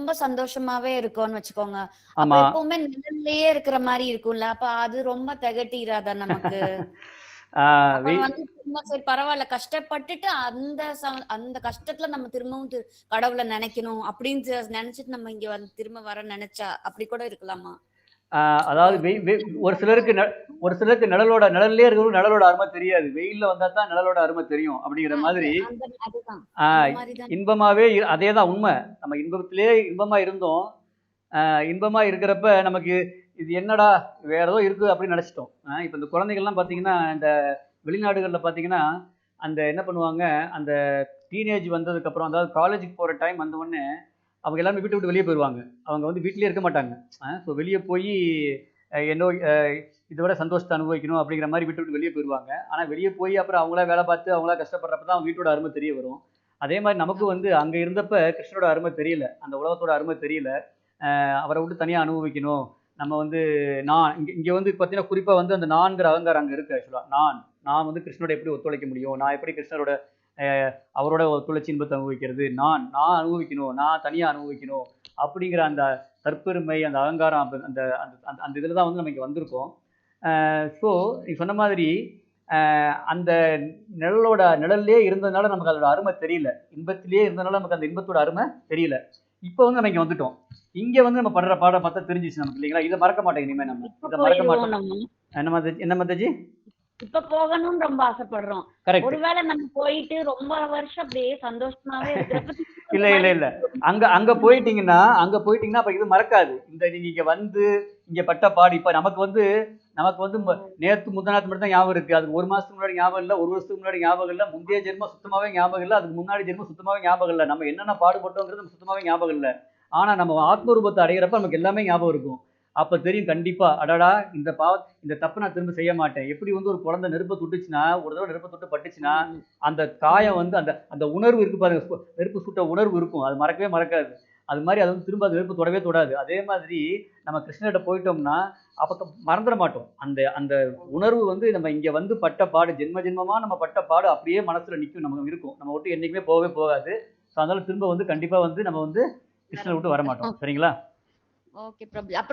ரொம்ப சந்தோஷமாவே இருக்கோம்னு வச்சுக்கோங்க. அப்ப ஆமா. எப்பவுமே நிழல்லயே இருக்கிற மாரி இருக்கும்ல. அப்ப அது ரொம்ப திகட்டிராதா நமக்கு? ஆ அப்ப வெய் வந்து திரும்ப சரி பரவால்ல கஷ்டப்பட்டுட்டு அந்த கஷ்டத்துல நம்ம திரும்பவும் கடவுள நெனைக்கணும் அப்படின்னு நெனச்சுட்டு நம்ம இங்க வந்து திரும்ப வர நெனச்சா, அப்படி கூட இருக்கலாமா? ஆ இப்போ அதாவது வெய் வெ ஒரு சிலருக்கு ஒரு சிலருக்கு நிழல்லயே இருக்கிறவங்களுக்கு நிழலோட அரும தெரியாது. வெயில்ல வந்தா தான் நிழலோட அரும தெரியும். அப்படிங்கிற அது மாதிரி அதுதான். ஆ அந்த மாரி தான். இன்பமாவே அதேதான் உண்ம. நம்ம இன்பத்திலேயே இன்பமா இருந்தோம். இன்பமா இருக்கிறப்ப நமக்கு இது என்னடா வேற ஏதோ இருக்கு அப்படின்னு நினைச்சிட்டோம். இப்ப இந்த குழந்தைகள்லாம் பார்த்தீங்கன்னா, இந்த வெளிநாடுகள்ல பார்த்தீங்கன்னா, அந்த என்ன பண்ணுவாங்க, அந்த டீனேஜ் வந்ததுக்கப்புறம் அதாவது காலேஜுக்கு போற டைம் வந்த உடனே, அவங்க எல்லாமே வீட்ட விட்டு வெளிய போயிருவாங்க. அவங்க வந்து வீட்லயே இருக்க மாட்டாங்க. ஸோ வெளிய போயி என்னோ இத விட சந்தோஷத்த அனுபவிக்கணும் அப்படிங்கிற மாரி வீட்ட விட்டு வெளிய போயிருவாங்க. ஆனா வெளிய போய் அப்புறம் அவங்களா வேல பார்த்து, அவங்களா கஷ்டப்படுறப்ப தான் வீட்டோட அரும தெரிய வரும். அதே மாரி நமக்கு ஆமா. வந்து அங்க இருந்தப்ப கிருஷ்ணரோட அரும தெரியல. அந்த உலகத்தோட அரும தெரியல. அவர விட்டு தனியா அனுபவிக்கணும். நம்ம வந்து நான் இங்க இங்க வந்து பார்த்தீங்கன்னா, குறிப்பா வந்து அந்த நான்கிற அகங்காரம் அங்க இருக்கு ஆக்சுவலா. நான் வந்து கிருஷ்ணரோட எப்படி ஒத்துழைக்க முடியும்? நான் எப்படி கிருஷ்ணரோட அ அவரோட ஒத்துழைச்சு இன்பத்த அனுபவிக்கிறது? நான் அனுபவிக்கணும். நான் தனியா அனுபவிக்கணும். அப்படிங்கிற அந்த தற்பெருமை, அந்த அகங்காரம் அந்த அந்த அந்த அந்த இதுல தான் வந்து நம்ம இங்க வந்திருக்கோம். ஸோ நீ சொன்ன மாதிரி அ அந்த நிழல்லயே இருந்ததுனால நமக்கு அதோட அரும தெரியல. இன்பத்திலேயே இருந்ததுனால நமக்கு அந்த இன்பத்தோட அரும தெரியல. இப்ப வந்து நம்ம இங்க வந்துட்டோம். இங்க வந்து நம்ம படுற பாட பார்த்தா தெரிஞ்சுச்சு நமக்கு இல்லைங்களா? இத மறக்க மாட்டோம் இனிமே நம்ம. இப்ப இத மறக்க போயிருவோம் மாட்டோம். நம்ம. என்ன மாதாஜி? இப்ப போகணும்னு ரொம்ப ஆசைப்படுறோம். கரெக்ட். ஒருவேளை நம்ம போயிட்டு ரொம்ப வருஷம் அப்படியே சந்தோஷமாவே இருக்கிறப்ப திரும்ப இந்த இல்ல, மாரி இல்ல. அங்க போயிட்டீங்கன்னா அப்ப இது மறக்காது. நீங்க இங்க வந்து இங்க பட்ட பாடு இப்ப நமக்கு வந்து நேத்து முந்தா நேத்து மட்டும் தான் ஞாபகம் இருக்கு. அதுக்கு 1 மாசத்துக்கு முன்னாடி ஞாபகம் இல்ல. 1 வருஷத்துக்கு முன்னாடி ஞாபகம் இல்ல. முந்தைய ஜென்மம் சுத்தமாவே ஞாபகம் இல்ல. அதுக்கு முன்னாடி ஜென்மம் சுத்தமாவே ஞாபகம் இல்ல. நம்ம என்னென்ன பாடுபட்டோங்கிறது நமக்கு சுத்தமாவே ஞாபகம் இல்ல. ஆனா நம்ம ஆத்ம ரூபத்த அடையிறப்ப நமக்கு எல்லாமே ஞாபகம் இருக்கும். அப்ப தெரியும் கண்டிப்பா, அடடா! இந்த தப்ப நான் திரும்ப செய்ய மாட்டேன். எப்படி வந்து ஒரு குழந்தை நெருப்ப தொட்டுச்சுன்னா, ஒரு தடவ நெருப்ப தொட்டு பட்டுச்சுன்னா, ஆமா. அந்த காயம் ம். வந்து அந்த அந்த உணர்வு இருக்கு பாருங்க. நெருப்பு சுட்ட உணர்வு இருக்கும். அது மறக்கவே மறக்காது. அது மாரி அது வந்து திரும்ப அந்த நெருப்பு தொடவே தொடாது. அதே மாதிரி நம்ம கிருஷ்ணர்ட்ட போயிட்டோம்னா, அப்ப மறந்துற மாட்டோம். அந்த அந்த உணர்வு வந்து நம்ம இங்க வந்து பட்ட பாடு, ஜென்ம ஜென்மமா நம்ம பட்ட பாடு அப்படியே மனசுல நிக்கும். நமக்கு இருக்கும். நம்ம விட்டு என்னைக்குமே போகவே போகாது. ஸோ அதனால திரும்ப வந்து கண்டிப்பா வந்து நம்ம வந்து கிருஷ்ணர விட்டு வரமாட்டோம். வரமாட்டோம். சரிங்களா? ஓகே பிரபு. அப்புறம்